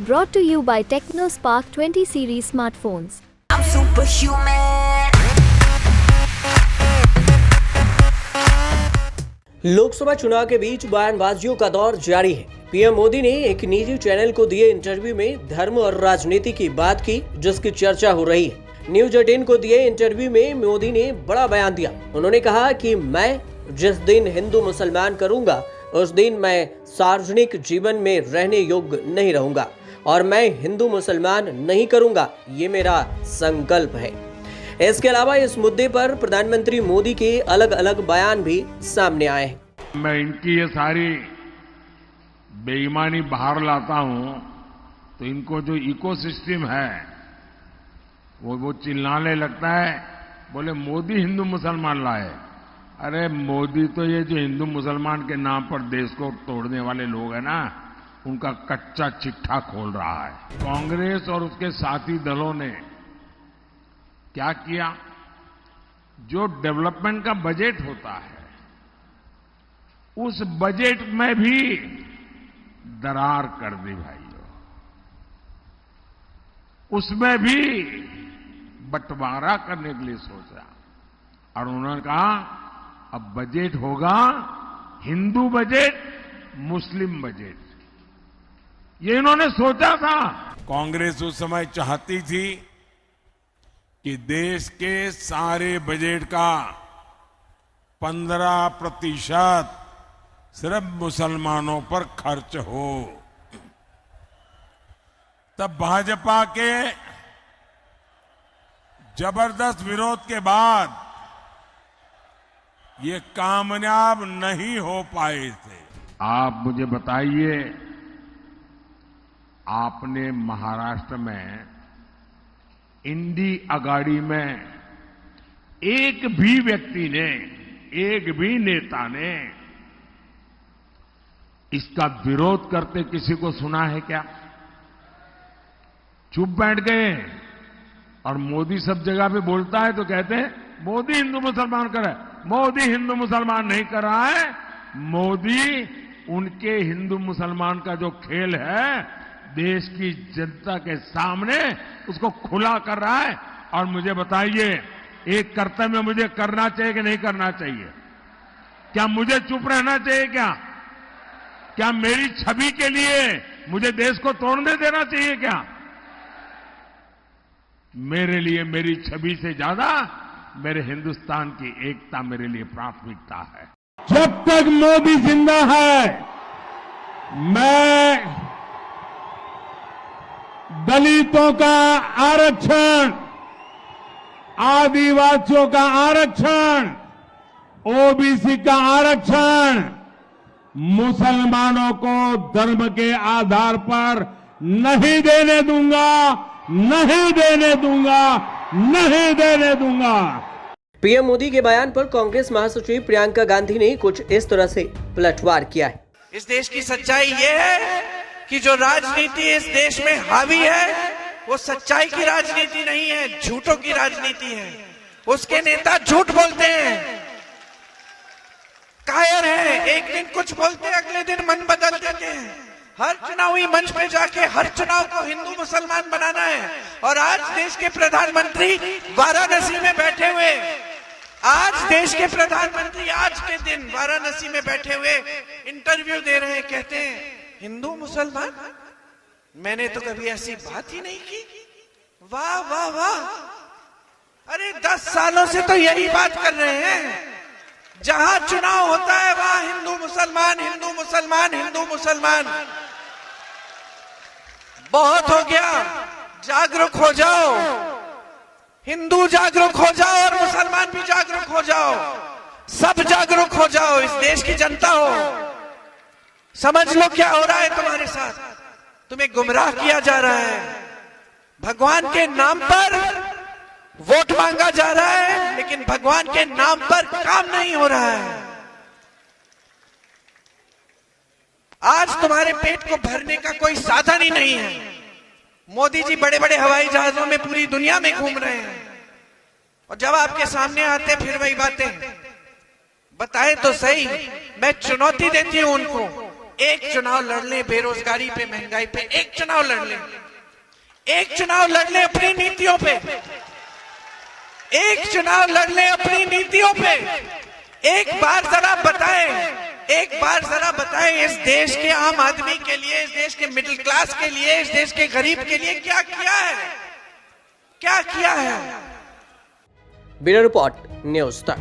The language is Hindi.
Brought to you by TechnoSpark 20 series smartphones. I'm superhuman. Lok Sabha चुनाव के बीच बयानबाजियों का दौर जारी है। पीएम मोदी ने एक निजी चैनल को दिए इंटरव्यू में धर्म और राजनीति की बात की, जिसकी चर्चा हो रही है। न्यूज 18 को दिए इंटरव्यू में मोदी ने बड़ा बयान दिया। उन्होंने कहा कि मैं जिस दिन हिंदू मुसलमान करूंगा उस दिन मैं सार्वजनिक जीवन में रहने योग्य नहीं रहूंगा और मैं हिंदू मुसलमान नहीं करूंगा, ये मेरा संकल्प है। इसके अलावा इस मुद्दे पर प्रधानमंत्री मोदी के अलग अलग बयान भी सामने आए हैं। मैं इनकी ये सारी बेईमानी बाहर लाता हूं तो इनको जो इकोसिस्टम है वो चिल्लाने लगता है, बोले मोदी हिंदू मुसलमान लाए। अरे मोदी तो ये जो हिंदू मुसलमान के नाम पर देश को तोड़ने वाले लोग हैं ना, उनका कच्चा चिट्ठा खोल रहा है। कांग्रेस और उसके साथी दलों ने क्या किया, जो डेवलपमेंट का बजट होता है उस बजट में भी दरार कर दी भाइयों, उसमें भी बंटवारा करने के लिए सोचा और उन्होंने कहा अब बजट होगा हिंदू बजट, मुस्लिम बजट। ये इन्होंने सोचा था। कांग्रेस उस समय चाहती थी कि देश के सारे बजट का 15% सिर्फ मुसलमानों पर खर्च हो। तब भाजपा के जबरदस्त विरोध के बाद ये कामयाब नहीं हो पाए थे। आप मुझे बताइए, आपने महाराष्ट्र में इंडी अगाड़ी में एक भी व्यक्ति ने, एक भी नेता ने इसका विरोध करते किसी को सुना है क्या? चुप बैठ गए। और मोदी सब जगह पे बोलता है तो कहते हैं मोदी हिंदू मुसलमान कर रहा है। मोदी हिंदू मुसलमान नहीं कर रहा है, मोदी उनके हिंदू मुसलमान का जो खेल है देश की जनता के सामने उसको खुला कर रहा है। और मुझे बताइए, एक कर्तव्य मुझे करना चाहिए कि नहीं करना चाहिए? क्या मुझे चुप रहना चाहिए? क्या मेरी छवि के लिए मुझे देश को तोड़ने देना चाहिए क्या? मेरे लिए मेरी छवि से ज्यादा मेरे हिंदुस्तान की एकता मेरे लिए प्राथमिकता है। जब तक मोदी जिंदा है मैं दलितों का आरक्षण, आदिवासियों का आरक्षण, ओबीसी का आरक्षण, मुसलमानों को धर्म के आधार पर नहीं देने दूंगा, नहीं देने दूंगा, नहीं देने दूंगा। पीएम मोदी के बयान पर कांग्रेस महासचिव प्रियंका गांधी ने कुछ इस तरह से पलटवार किया है। इस देश की सच्चाई ये है कि जो राजनीति इस देश में हावी है वो सच्चाई की राजनीति नहीं है, झूठों की राजनीति है। उसके नेता झूठ बोलते हैं, कायर हैं, एक दिन कुछ बोलते हैं, अगले दिन मन बदल देते हैं। हर चुनावी मंच पे जाके हर चुनाव को हिंदू मुसलमान बनाना है। और आज देश के प्रधानमंत्री वाराणसी में बैठे हुए, आज देश के प्रधानमंत्री आज के दिन वाराणसी में बैठे हुए इंटरव्यू दे रहे हैं, कहते हैं हिंदू मुसलमान, मैंने तो कभी ऐसी बात ही नहीं की। वाह वाह वाह। अरे 10 सालों से तो यही बात कर रहे हैं। जहां चुनाव होता है वहां हिंदू मुसलमान, हिंदू मुसलमान, हिंदू मुसलमान। बहुत हो गया, जागरूक हो जाओ। हिंदू जागरूक हो जाओ और मुसलमान भी जागरूक हो जाओ, सब जागरूक हो जाओ। इस देश की जनता हो, समझ लो क्या हो रहा है तुम्हारे साथ। तुम्हें गुमराह किया जा रहा है, भगवान के नाम पर वोट मांगा जा रहा है, लेकिन भगवान के नाम पर काम नहीं हो रहा है। आज तुम्हारे पेट को भरने का कोई साधन ही नहीं है। मोदी जी बड़े बड़े हवाई जहाजों में पूरी दुनिया में घूम रहे हैं और जब आपके सामने आते फिर वही बातें। बताएं तो सही, मैं चुनौती देती हूं उनको एक चुनाव लड़ ले बेरोजगारी पे, महंगाई पे, एक चुनाव लड़ ले, एक चुनाव लड़ ले अपनी नीतियों पे, एक चुनाव लड़ ले अपनी नीतियों पे। एक बार जरा बताएं इस देश के आम आदमी के लिए, इस देश के मिडिल क्लास के लिए, इस देश के गरीब के लिए क्या किया है, क्या किया है। ब्यूरो रिपोर्ट, न्यूज़ तक।